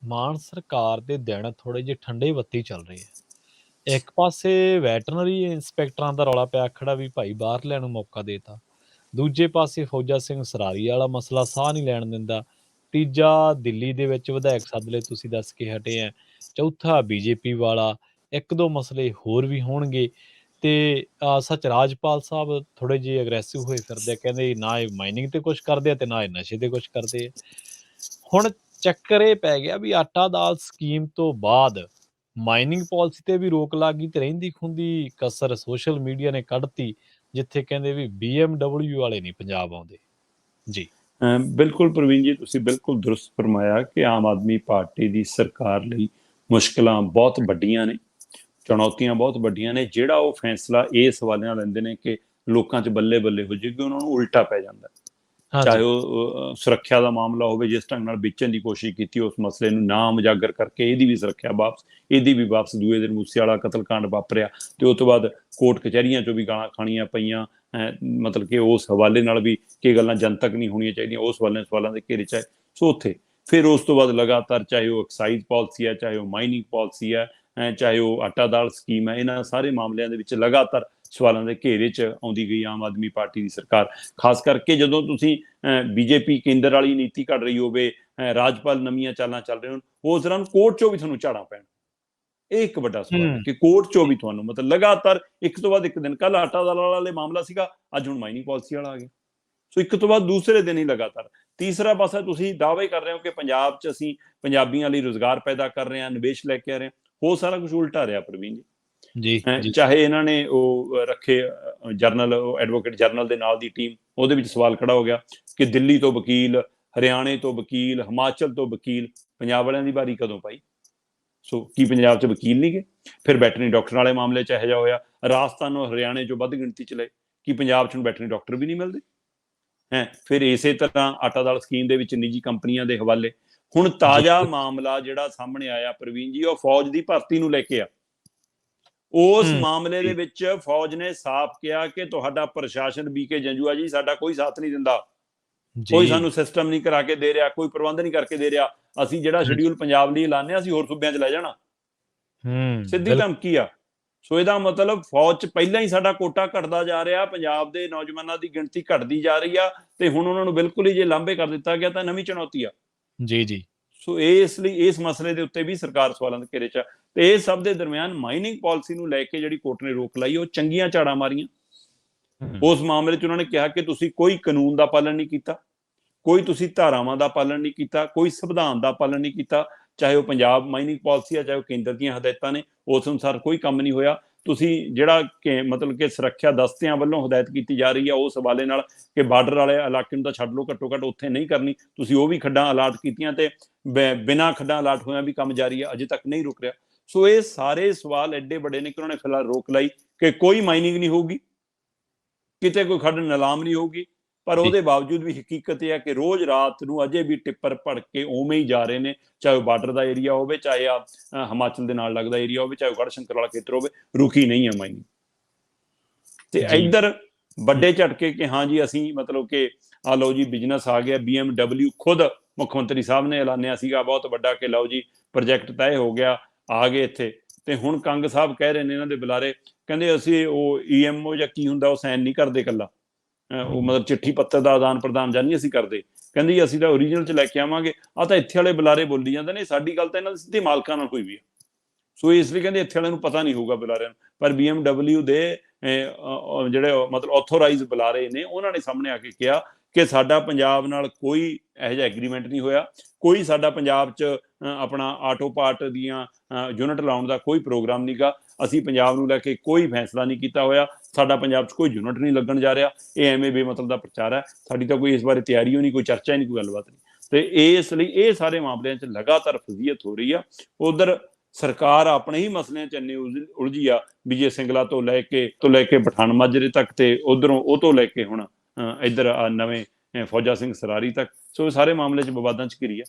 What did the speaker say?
ਮਾਨ ਸਰਕਾਰ ਦੇ ਦਿਨ ਥੋੜ੍ਹੇ ਜਿਹੇ ਠੰਡੇ ਬੱਤੀ ਚੱਲ ਰਹੇ ਆ। ਇੱਕ ਪਾਸੇ ਵੈਟਰਨਰੀ ਇੰਸਪੈਕਟਰਾਂ ਦਾ ਰੌਲਾ ਪਿਆ ਖੜਾ ਵੀ ਭਾਈ ਬਾਹਰਲਿਆਂ ਨੂੰ ਮੌਕਾ ਦੇਤਾ। ਦੂਜੇ ਪਾਸੇ ਫੌਜਾ ਸਿੰਘ ਸਰਾਰੀ ਵਾਲਾ ਮਸਲਾ ਸਾਹ ਨਹੀਂ ਲੈਣ ਦਿੰਦਾ। ਤੀਜਾ ਦਿੱਲੀ ਦੇ ਵਿੱਚ ਵਿਧਾਇਕ ਸੱਦ ਲਏ ਤੁਸੀਂ ਦੱਸ ਕੇ ਹਟੇ ਆ। ਚੌਥਾ ਬੀਜੇਪੀ ਵਾਲਾ। ਇੱਕ ਦੋ ਮਸਲੇ ਹੋਰ ਵੀ ਹੋਣਗੇ। ਤੇ ਸੱਚ ਰਾਜਪਾਲ ਸਾਹਿਬ ਥੋੜ੍ਹੇ ਜਿਹੇ ਅਗਰੈਸਿਵ ਹੋਏ ਫਿਰਦੇ ਆ, ਕਹਿੰਦੇ ਨਾ ਇਹ ਮਾਈਨਿੰਗ ਤੇ ਕੁਛ ਕਰਦੇ ਆ ਤੇ ਨਾ ਇਹ ਨਸ਼ੇ ਤੇ ਕੁਛ ਕਰਦੇ ਆ। ਹੁਣ ਚੱਕਰ ਇਹ ਪੈ ਗਿਆ ਵੀ ਆਟਾ ਦਾਲ ਸਕੀਮ ਤੋਂ ਬਾਅਦ ਮਾਈਨਿੰਗ ਪਾਲਿਸੀ ਤੇ ਵੀ ਰੋਕ ਲੱਗ ਗਈ ਤੇ ਰਹਿੰਦੀ ਖੁੰਦੀ ਕਸਰ ਸੋਸ਼ਲ ਮੀਡੀਆ ਨੇ ਕੱਢਤੀ, ਜਿੱਥੇ ਕਹਿੰਦੇ ਵੀ BMW ਵਾਲੇ ਨਹੀਂ ਪੰਜਾਬ ਆਉਂਦੇ ਜੀ। ਬਿਲਕੁਲ ਪ੍ਰਵੀਨ ਜੀ, ਤੁਸੀਂ ਬਿਲਕੁਲ ਦਰੁਸਤ ਫਰਮਾਇਆ ਕਿ ਆਮ ਆਦਮੀ ਪਾਰਟੀ ਦੀ ਸਰਕਾਰ ਲਈ ਮੁਸ਼ਕਲਾਂ ਬਹੁਤ ਵੱਡੀਆਂ ਨੇ, ਚੁਣੌਤੀਆਂ ਬਹੁਤ ਵੱਡੀਆਂ ਨੇ। ਜਿਹੜਾ ਉਹ ਫੈਸਲਾ ਇਸ ਹਵਾਲੇ ਲੈਂਦੇ ਨੇ ਕਿ ਲੋਕਾਂ 'ਚ ਬੱਲੇ ਬੱਲੇ ਹੋ ਜਾਏਗੀ, ਉਹਨਾਂ ਨੂੰ ਉਲਟਾ ਪੈ ਜਾਂਦਾ। ਚਾਹੇ ਉਹ ਸੁਰੱਖਿਆ ਦਾ ਮਾਮਲਾ ਹੋਵੇ, ਜਿਸ ਢੰਗ ਨਾਲ ਵੇਚਣ ਦੀ ਕੋਸ਼ਿਸ਼ ਕੀਤੀ, ਉਸ ਮਸਲੇ ਨੂੰ ਨਾ ਉਜਾਗਰ ਕਰਕੇ ਇਹਦੀ ਵੀ ਸੁਰੱਖਿਆ ਵਾਪਸ, ਇਹਦੀ ਵੀ ਵਾਪਸ। ਦੂਏ ਦਿਨ ਮੂਸੇ ਵਾਲਾ ਕਤਲਕਾਂਡ ਵਾਪਰਿਆ ਤੇ ਉਸ ਤੋਂ ਬਾਅਦ ਕੋਰਟ ਕਚਹਿਰੀਆਂ 'ਚੋਂ ਵੀ ਗਾਲਾਂ ਖਾਣੀਆਂ ਪਈਆਂ। ਮਤਲਬ ਕਿ ਉਸ ਹਵਾਲੇ ਨਾਲ ਵੀ ਕਿ ਗੱਲਾਂ ਜਨਤਕ ਨਹੀਂ ਹੋਣੀਆਂ ਚਾਹੀਦੀਆਂ, ਉਸ ਸਵਾਲਾਂ ਦੇ ਘੇਰੇ 'ਚ ਆਏ। ਸੋ ਉੱਥੇ ਫਿਰ ਉਸ ਤੋਂ ਬਾਅਦ ਲਗਾਤਾਰ ਚਾਹੇ ਉਹ ਐਕਸਾਈਜ਼ ਪਾਲਿਸੀ ਹੈ, ਚਾਹੇ ਉਹ ਮਾਈਨਿੰਗ ਪਾਲਿਸੀ ਹੈ, ਚਾਹੇ ਉਹ ਆਟਾ ਦਾਲ ਸਕੀਮ ਹੈ, ਇਹਨਾਂ ਸਾਰੇ ਮਾਮਲਿਆਂ ਦੇ ਵਿੱਚ ਲਗਾਤਾਰ ਸਵਾਲਾਂ ਦੇ ਘੇਰੇ 'ਚ ਆਉਂਦੀ ਗਈ ਆਮ ਆਦਮੀ ਪਾਰਟੀ ਦੀ ਸਰਕਾਰ। ਖਾਸ ਕਰਕੇ ਜਦੋਂ ਤੁਸੀਂ ਬੀਜੇਪੀ ਕੇਂਦਰ ਵਾਲੀ ਨੀਤੀ ਘੜ ਰਹੀ ਹੋਵੇ, ਰਾਜਪਾਲ ਨਵੀਆਂ ਚਾਲਾਂ ਚੱਲ ਰਹੇ ਹੋਣ, ਉਸ ਦੌਰਾਨ ਕੋਰਟ 'ਚੋਂ ਵੀ ਤੁਹਾਨੂੰ ਝਾੜਾਂ ਪੈਣ। ਇਹ ਇੱਕ ਵੱਡਾ ਸਵਾਲ ਹੈ ਕਿ ਕੋਰਟ 'ਚੋਂ ਵੀ ਤੁਹਾਨੂੰ ਮਤਲਬ ਲਗਾਤਾਰ ਇੱਕ ਤੋਂ ਬਾਅਦ ਇੱਕ ਦਿਨ, ਕੱਲ ਆਟਾ ਦਾਲ ਵਾਲੇ ਮਾਮਲਾ ਸੀਗਾ, ਅੱਜ ਹੁਣ ਮਾਈਨਿੰਗ ਪਾਲਿਸੀ ਵਾਲਾ ਆ ਗਿਆ। ਸੋ ਇੱਕ ਤੋਂ ਬਾਅਦ ਦੂਸਰੇ ਦਿਨ ਹੀ ਲਗਾਤਾਰ। ਤੀਸਰਾ ਪਾਸਾ ਤੁਸੀਂ ਦਾਅਵੇ ਕਰ ਰਹੇ ਹੋ ਕਿ ਪੰਜਾਬ 'ਚ ਅਸੀਂ ਪੰਜਾਬੀਆਂ ਲਈ ਰੁਜ਼ਗਾਰ ਪੈਦਾ ਕਰ ਰਹੇ ਹਾਂ, ਨਿਵੇਸ਼ ਲੈ ਕੇ ਆ ਰਹੇ ਹਾਂ। ਉਹ ਸਾਰਾ ਕੁਝ ਉਲਟਾ ਰਿਹਾ ਪ੍ਰਵੀਨ ਜੀ। ਚਾਹੇ ਇਹਨਾਂ ਨੇ ਉਹ ਰੱਖੇ ਜਰਨਲ, ਐਡਵੋਕੇਟ ਜਰਨਲ ਦੇ ਨਾਲ ਦੀ ਟੀਮ, ਉਹਦੇ ਵਿੱਚ ਸਵਾਲ ਖੜਾ ਹੋ ਗਿਆ ਕਿ ਦਿੱਲੀ ਤੋਂ ਵਕੀਲ, ਹਰਿਆਣੇ ਤੋਂ ਵਕੀਲ, ਹਿਮਾਚਲ ਤੋਂ ਵਕੀਲ, ਪੰਜਾਬ ਵਾਲਿਆਂ ਦੀ ਵਾਰੀ ਕਦੋਂ ਪਾਈ? ਸੋ ਕੀ ਪੰਜਾਬ 'ਚ ਵਕੀਲ ਨਹੀਂ ਗਏ? ਫਿਰ ਵੈਟਰਨਰੀ ਡਾਕਟਰ ਵਾਲੇ ਮਾਮਲੇ 'ਚ ਇਹੋ ਜਿਹਾ ਹੋਇਆ, ਰਾਜਸਥਾਨ ਨੂੰ ਹਰਿਆਣੇ 'ਚੋਂ ਵੱਧ ਗਿਣਤੀ 'ਚ ਲਏ। ਕੀ ਪੰਜਾਬ 'ਚ ਹੁਣ ਵੈਟਰਨਰੀ ਡਾਕਟਰ ਵੀ ਨਹੀਂ ਮਿਲਦੇ? ਫਿਰ ਇਸੇ ਤਰ੍ਹਾਂ ਆਟਾ ਦਾਲ ਸਕੀਮ ਦੇ ਵਿੱਚ ਨਿੱਜੀ ਕੰਪਨੀਆਂ ਦੇ ਹਵਾਲੇ। ਹੁਣ ਤਾਜ਼ਾ ਮਾਮਲਾ ਜਿਹੜਾ ਸਾਹਮਣੇ ਆਇਆ ਪ੍ਰਵੀਨ ਜੀ, ਉਹ ਫੌਜ ਦੀ ਭਰਤੀ ਨੂੰ ਲੈ ਕੇ ਆ। ਉਸ ਮਾਮਲੇ ਦੇ ਵਿੱਚ ਫੌਜ ਨੇ ਸਾਫ਼ ਕਿਹਾ ਕਿ ਤੁਹਾਡਾ ਪ੍ਰਸ਼ਾਸਨ ਵੀਕੇ ਜੰਜੂਆ ਜੀ ਸਾਡਾ ਕੋਈ ਸਾਥ ਨਹੀਂ ਦਿੰਦਾ, ਕੋਈ ਸਾਨੂੰ ਸਿਸਟਮ ਨਹੀਂ ਕਰਾ ਕੇ ਦੇ ਰਿਹਾ, ਕੋਈ ਪ੍ਰਬੰਧ ਨਹੀਂ ਕਰਕੇ ਦੇ ਰਿਹਾ। ਅਸੀਂ ਜਿਹੜਾ ਸ਼ਡਿਊਲ ਪੰਜਾਬ ਲਈ ਲਾਉਂਦੇ ਹਾਂ, ਅਸੀਂ ਹੋਰ ਸੂਬਿਆਂ 'ਚ ਲੈ ਜਾਣਾ। ਸਿੱਧੀ ਧਮਕੀ ਆ। ਸੋ ਇਹਦਾ ਮਤਲਬ ਫੌਜ 'ਚ ਪਹਿਲਾਂ ਹੀ ਸਾਡਾ ਕੋਟਾ ਘਟਦਾ ਜਾ ਰਿਹਾ, ਪੰਜਾਬ ਦੇ ਨੌਜਵਾਨਾਂ ਦੀ ਗਿਣਤੀ ਘਟਦੀ ਜਾ ਰਹੀ ਆ, ਤੇ ਹੁਣ ਉਹਨਾਂ ਨੂੰ ਬਿਲਕੁਲ ਹੀ ਜੇ ਲਾਂਭੇ ਕਰ ਦਿੱਤਾ ਗਿਆ ਤਾਂ ਨਵੀਂ ਚੁਣੌਤੀ ਆ। ਜੀ। ਸੋ ਇਸ ਲਈ ਇਸ ਮਸਲੇ ਦੇ ਉੱਤੇ ਵੀ ਸਰਕਾਰ ਸਵਾਲਾਂ ਦੇ ਘੇਰੇ 'ਚ ਆ। ਤੇ ਇਸ ਸਭ ਦੇ ਦਰਮਿਆਨ ਮਾਈਨਿੰਗ ਪਾਲਿਸੀ ਨੂੰ ਲੈ ਕੇ ਜਿਹੜੀ ਕੋਰਟ ਨੇ ਰੋਕ ਲਾਈ, ਉਹ ਚੰਗੀਆਂ ਝਾੜਾਂ ਮਾਰੀਆਂ। ਉਸ ਮਾਮਲੇ 'ਚ ਉਹਨਾਂ ਨੇ ਕਿਹਾ ਕਿ ਤੁਸੀਂ ਕੋਈ ਕਾਨੂੰਨ ਦਾ ਪਾਲਣ ਨਹੀਂ ਕੀਤਾ, ਕੋਈ ਤੁਸੀਂ ਧਾਰਾਵਾਂ ਦਾ ਪਾਲਣ ਨਹੀਂ ਕੀਤਾ, ਕੋਈ ਸੰਵਿਧਾਨ ਦਾ ਪਾਲਣ ਨਹੀਂ ਕੀਤਾ। ਚਾਹੇ ਉਹ ਪੰਜਾਬ ਮਾਈਨਿੰਗ ਪਾਲਿਸੀ ਆ, ਚਾਹੇ ਉਹ ਕੇਂਦਰ ਦੀਆਂ ਹਦਾਇਤਾਂ ਨੇ, ਉਸ ਅਨੁਸਾਰ ਕੋਈ ਕੰਮ ਨਹੀਂ ਹੋਇਆ। ਤੁਸੀਂ ਜਿਹੜਾ ਕਿ ਮਤਲਬ ਕਿ ਸੁਰੱਖਿਆ ਦਸਤਿਆਂ ਵੱਲੋਂ ਹਦਾਇਤ ਕੀਤੀ ਜਾ ਰਹੀ ਆ ਉਸ ਹਵਾਲੇ ਨਾਲ ਕਿ ਬਾਰਡਰ ਵਾਲੇ ਇਲਾਕੇ ਨੂੰ ਤਾਂ ਛੱਡ ਲਓ, ਘੱਟੋ ਘੱਟ ਉੱਥੇ ਨਹੀਂ ਕਰਨੀ, ਤੁਸੀਂ ਉਹ ਵੀ ਖੱਡਾਂ ਅਲਾਟ ਕੀਤੀਆਂ ਤੇ ਬਿਨਾਂ ਖੱਡਾਂ ਅਲਾਟ ਹੋਇਆਂ ਵੀ ਕੰਮ ਜਾਰੀ ਆ, ਅਜੇ ਤੱਕ ਨਹੀਂ ਰੁਕ ਰਿਹਾ। ਸੋ ਇਹ ਸਾਰੇ ਸਵਾਲ ਐਡੇ ਵੱਡੇ ਨੇ ਕਿ ਉਹਨਾਂ ਨੇ ਫਿਲਹਾਲ ਰੋਕ ਲਾਈ ਕਿ ਕੋਈ ਮਾਈਨਿੰਗ ਨਹੀਂ ਹੋਊਗੀ, ਕਿਤੇ ਕੋਈ ਖੱਡ ਨਿਲਾਮ ਨਹੀਂ ਹੋਊਗੀ। ਪਰ ਉਹਦੇ ਬਾਵਜੂਦ ਵੀ ਹਕੀਕਤ ਇਹ ਹੈ ਕਿ ਰੋਜ਼ ਰਾਤ ਨੂੰ ਅਜੇ ਵੀ ਟਿੱਪਰ ਭੜ ਕੇ ਉਵੇਂ ਹੀ ਜਾ ਰਹੇ ਨੇ, ਚਾਹੇ ਉਹ ਬਾਰਡਰ ਦਾ ਏਰੀਆ ਹੋਵੇ, ਚਾਹੇ ਹਿਮਾਚਲ ਦੇ ਨਾਲ ਲੱਗਦਾ ਏਰੀਆ ਹੋਵੇ, ਚਾਹੇ ਉਹ ਗੜ੍ਹਸ਼ੰਕਰ ਵਾਲਾ ਖੇਤਰ ਹੋਵੇ, ਰੁਕੀ ਨਹੀਂ ਹੈ ਮਾਈਨਿੰਗ। ਤੇ ਇੱਧਰ ਵੱਡੇ ਝਟਕੇ ਕਿ ਹਾਂ ਜੀ ਅਸੀਂ ਮਤਲਬ ਕਿ ਆ ਲਓ ਜੀ ਬਿਜ਼ਨਸ ਆ ਗਿਆ। BMW ਖੁਦ ਮੁੱਖ ਮੰਤਰੀ ਸਾਹਿਬ ਨੇ ਐਲਾਨਿਆ ਸੀਗਾ ਬਹੁਤ ਵੱਡਾ ਕਿ ਲਓ ਜੀ ਪ੍ਰੋਜੈਕਟ ਤੈਅ ਹੋ ਗਿਆ, ਆ ਗਏ ਇੱਥੇ। ਤੇ ਹੁਣ ਕੰਗ ਸਾਹਿਬ ਕਹਿ ਰਹੇ ਨੇ, ਇਹਨਾਂ ਦੇ ਬੁਲਾਰੇ ਕਹਿੰਦੇ ਅਸੀਂ ਉਹ EMO ਜਾਂ ਕੀ ਹੁੰਦਾ ਉਹ ਸਾਈਨ ਨਹੀਂ ਕਰਦੇ, ਇਕੱਲਾ ਉਹ ਮਤਲਬ ਚਿੱਠੀ ਪੱਤਰ ਦਾ ਆਦਾਨ ਪ੍ਰਦਾਨ ਜਾਂ ਨਹੀਂ ਅਸੀਂ ਕਰਦੇ। ਕਹਿੰਦੀ ਅਸੀਂ ਤਾਂ ਓਰੀਜਨਲ 'ਚ ਲੈ ਕੇ ਆਵਾਂਗੇ। ਆ ਤਾਂ ਇੱਥੇ ਵਾਲੇ ਬੁਲਾਰੇ ਬੋਲੀ ਜਾਂਦੇ ਨੇ, ਸਾਡੀ ਗੱਲ ਤਾਂ ਇਹਨਾਂ ਦੇ ਸਿੱਧੇ ਮਾਲਕਾਂ ਨਾਲ ਹੋਈ ਵੀ ਹੈ। ਸੋ ਇਸ ਲਈ ਕਹਿੰਦੇ ਇੱਥੇ ਵਾਲਿਆਂ ਨੂੰ ਪਤਾ ਨਹੀਂ ਹੋਊਗਾ ਬੁਲਾਰਿਆਂ ਨੂੰ। ਪਰ BMW ਦੇ ਜਿਹੜੇ ਮਤਲਬ ਆਥੋਰਾਈਜ਼ ਬੁਲਾਰੇ ਨੇ, ਉਹਨਾਂ ਨੇ ਸਾਹਮਣੇ ਆ ਕੇ ਕਿਹਾ ਕਿ ਸਾਡਾ ਪੰਜਾਬ ਨਾਲ ਕੋਈ ਇਹੋ ਜਿਹਾ ਐਗਰੀਮੈਂਟ ਨਹੀਂ ਹੋਇਆ, ਕੋਈ ਸਾਡਾ ਪੰਜਾਬ 'ਚ ਆਪਣਾ ਆਟੋ ਪਾਰਟ ਦੀਆਂ ਯੂਨਿਟ ਲਾਉਣ ਦਾ ਕੋਈ ਪ੍ਰੋਗਰਾਮ ਨਹੀਂ ਗਾ। ਅਸੀਂ ਪੰਜਾਬ ਨੂੰ ਲੈ ਕੇ ਕੋਈ ਫੈਸਲਾ ਨਹੀਂ ਕੀਤਾ ਹੋਇਆ, ਸਾਡਾ ਪੰਜਾਬ 'ਚ ਕੋਈ ਯੂਨਿਟ ਨਹੀਂ ਲੱਗਣ ਜਾ ਰਿਹਾ। ਇਹ ਐਵੇਂ ਬੇਮਤਲਬ ਦਾ ਪ੍ਰਚਾਰ ਹੈ, ਸਾਡੀ ਤਾਂ ਕੋਈ ਇਸ ਬਾਰੇ ਤਿਆਰੀ ਹੋਈ ਨਹੀਂ, ਕੋਈ ਚਰਚਾ ਹੀ ਨਹੀਂ, ਕੋਈ ਗੱਲਬਾਤ ਨਹੀਂ। ਤੇ ਇਸ ਲਈ ਇਹ ਸਾਰੇ ਮਾਮਲਿਆਂ 'ਚ ਲਗਾਤਾਰ ਫਜ਼ੀਅਤ ਹੋ ਰਹੀ ਆ। ਉਧਰ ਸਰਕਾਰ ਆਪਣੇ ਹੀ ਮਸਲਿਆਂ 'ਚ ਇੰਨੀ ਉਲਝੀ ਆ, ਵਿਜੇ ਸਿੰਗਲਾ ਤੋਂ ਲੈ ਕੇ ਪਠਾਨ ਮਾਜਰੇ ਤੱਕ, ਤੇ ਉਧਰੋਂ ਉਹ ਤੋਂ ਲੈ ਕੇ ਹੁਣ ਇੱਧਰ ਨਵੇਂ ਫੌਜਾ ਸਿੰਘ ਸਰਾਰੀ ਤੱਕ। ਸੋ ਸਾਰੇ ਮਾਮਲੇ 'ਚ ਵਿਵਾਦਾਂ 'ਚ ਘਿਰੀ ਆ।